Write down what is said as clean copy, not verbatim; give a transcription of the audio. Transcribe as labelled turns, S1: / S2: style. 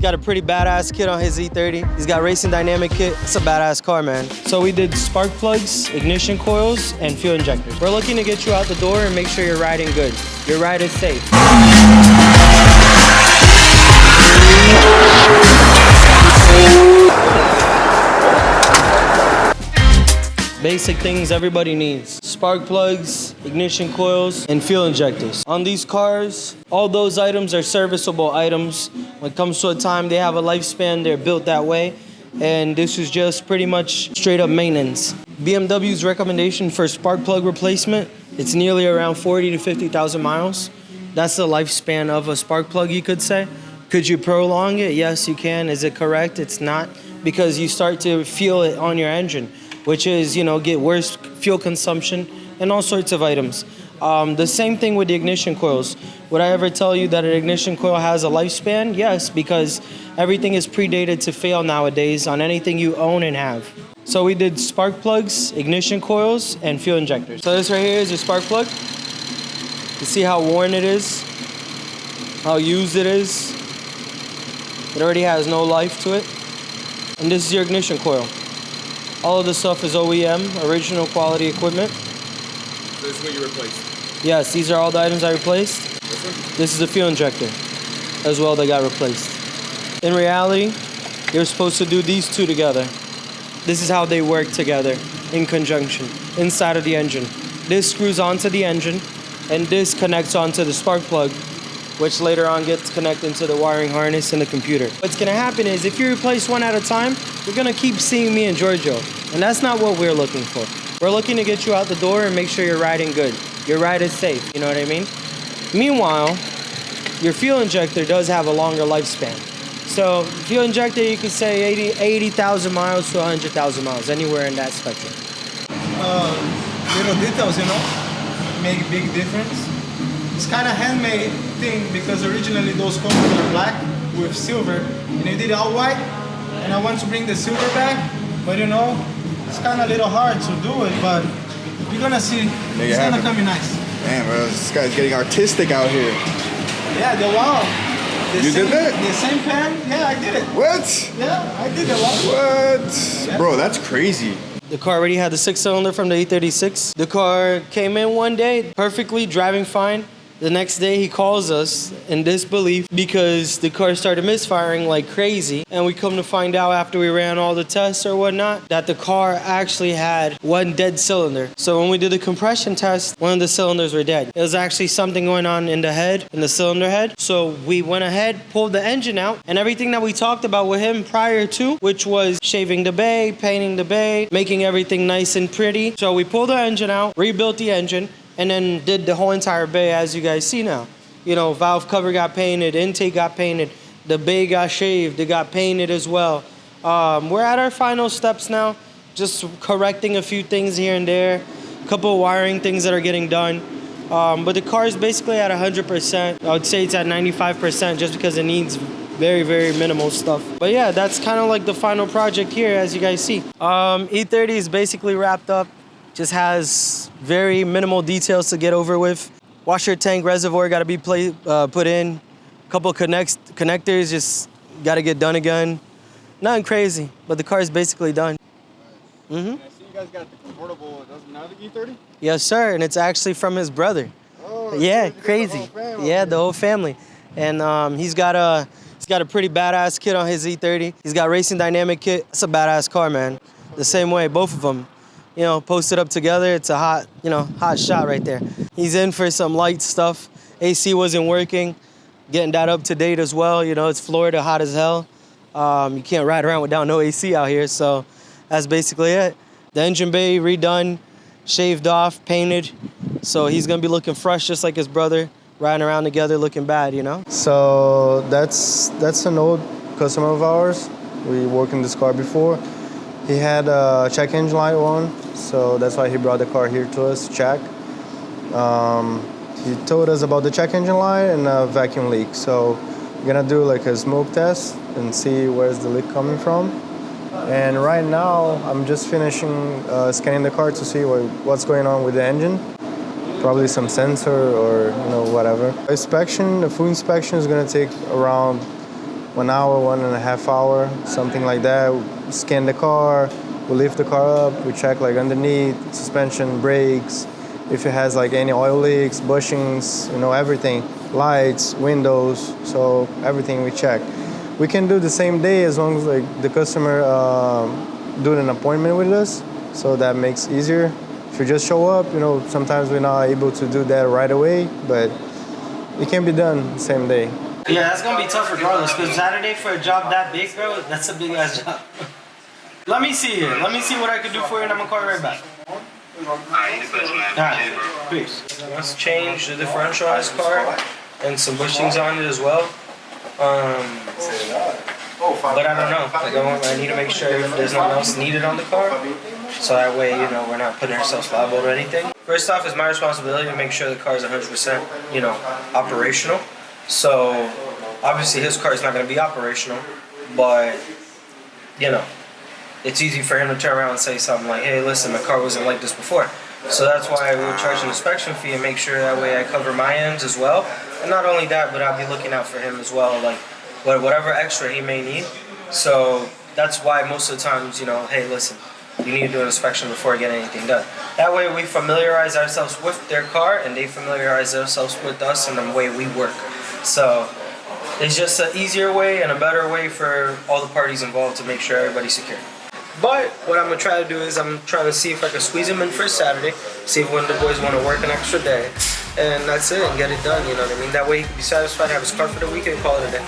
S1: got a pretty badass kit on his E30. He's got racing dynamic kit. It's a badass car, man. So we did spark plugs, ignition coils, and fuel injectors. We're looking to get you out the door and make sure you're riding good. Your ride is safe. Basic things everybody needs. Spark plugs, ignition coils, and fuel injectors. On these cars, all those items are serviceable items. When it comes to a time, they have a lifespan, they're built that way. And this is just pretty much straight up maintenance. BMW's recommendation for spark plug replacement, it's nearly around 40 to 50,000 miles. That's the lifespan of a spark plug, you could say. Could you prolong it? Yes, you can. Is it correct? It's not, because you start to feel it on your engine, which is, you know, get worse fuel consumption and all sorts of items. The same thing with the ignition coils. Would I ever tell you that an ignition coil has a lifespan? Yes, because everything is predated to fail nowadays on anything you own and have. So we did spark plugs, ignition coils, and fuel injectors. So this right here is your spark plug. You see how worn it is, how used it is. It already has no life to it. And this is your ignition coil. All of this stuff is OEM, original quality equipment.
S2: So this is what you replaced?
S1: Yes, these are all the items I replaced. This is the fuel injector as well that got replaced. In reality, you're supposed to do these two together. This is how they work together in conjunction inside of the engine. This screws onto the engine and this connects onto the spark plug, which later on gets connected into the wiring harness in the computer. What's gonna happen is if you replace one at a time, you're gonna keep seeing me and Giorgio, and that's not what we're looking for. We're looking to get you out the door and make sure you're riding good. Your ride is safe, you know what I mean? Meanwhile, your fuel injector does have a longer lifespan. So fuel injector, you could say 80,000 miles to 100,000 miles, anywhere in that spectrum.
S3: Little details, you know, make a big difference. It's kind of handmade thing because originally those coils were black with silver, and they did it all white. And I want to bring the silver back, but you know, it's kind of a little hard to do it. But you're gonna see, it's gonna come in nice.
S2: Man, bro, this guy's getting artistic out here.
S3: Yeah, the wall.
S2: You did that?
S3: The same pan? Yeah, I did it.
S2: What?
S3: Yeah, I did the wall.
S2: What? Yeah. Bro, that's crazy.
S1: The car already had the 6-cylinder from the E36. The car came in one day, perfectly, driving fine. The next day he calls us in disbelief because the car started misfiring like crazy. And we come to find out after we ran all the tests or whatnot that the car actually had one dead cylinder. So when we did the compression test, one of the cylinders were dead. It was actually something going on in the head, in the cylinder head. So we went ahead, pulled the engine out, and everything that we talked about with him prior to, which was shaving the bay, painting the bay, making everything nice and pretty. So we pulled the engine out, rebuilt the engine, and then did the whole entire bay as you guys see now. You know, valve cover got painted, intake got painted, the bay got shaved, it got painted as well. We're at our final steps now, just correcting a few things here and there, a couple of wiring things that are getting done. But the car is basically at 100%. I would say it's at 95% just because it needs very, very minimal stuff. But yeah, that's kind of like the final project here as you guys see. E30 is basically wrapped up. Just has very minimal details to get over with. Washer tank reservoir got to be put in. A couple connectors just got to get done again. Nothing crazy, but the car is basically done.
S2: I see you guys got the convertible. Doesn't have the E30?
S1: Yes, sir, and it's actually from his brother.
S2: Oh,
S1: yeah,
S2: so
S1: crazy.
S2: The
S1: whole family. And he's got a pretty badass kit on his E30. He's got racing dynamic kit. It's a badass car, man. The same way, both of them. You know, posted up together, it's a hot shot right there. He's in for some light stuff. AC wasn't working, getting that up to date as well. You know, it's Florida, hot as hell. You can't ride around without no AC out here, so that's basically it. The engine bay redone, shaved off, painted, so he's gonna be looking fresh just like his brother, riding around together looking bad, you know?
S4: So that's an old customer of ours. We worked in this car before. He had a check engine light on, so that's why he brought the car here to us to check. He told us about the check engine light and a vacuum leak. So we're gonna do like a smoke test and see where's the leak coming from. And right now, I'm just finishing scanning the car to see what's going on with the engine. Probably some sensor or whatever. A full inspection is gonna take around 1 hour, 1.5 hours, something like that. We scan the car, we lift the car up, we check like underneath, suspension, brakes, if it has like any oil leaks, bushings, you know, everything, lights, windows, so everything we check. We can do the same day as long as like the customer do an appointment with us, so that makes easier. If you just show up, you know, sometimes we're not able to do that right away, but it can be done the same day.
S1: Yeah, that's gonna be tough regardless, because Saturday for a job that big, bro, that's a big ass job. Let me see here. Let me see what I can do for you, and I'm gonna call you right back. Alright, peace. Let's change the differential on this car and some bushings on it as well. But I don't know. Like, I need to make sure if there's nothing else needed on the car, so that way, you know, we're not putting ourselves liable or anything. First off, it's my responsibility to make sure the car is 100%, you know, operational. So obviously his car is not going to be operational, but you know, it's easy for him to turn around and say something like, hey, listen, the car wasn't like this before. So that's why I will charge an inspection fee and make sure that way I cover my ends as well. And not only that, but I'll be looking out for him as well, like whatever extra he may need. So that's why most of the times, you know, hey, listen, you need to do an inspection before you get anything done. That way we familiarize ourselves with their car and they familiarize themselves with us and the way we work. So it's just an easier way and a better way for all the parties involved to make sure everybody's secure. But what I'm going to try to do is I'm trying to see if I can squeeze him in for Saturday, see if one of the boys want to work an extra day, and that's it, and get it done, you know what I mean? That way he can be satisfied, have his car for the weekend, and call it a day.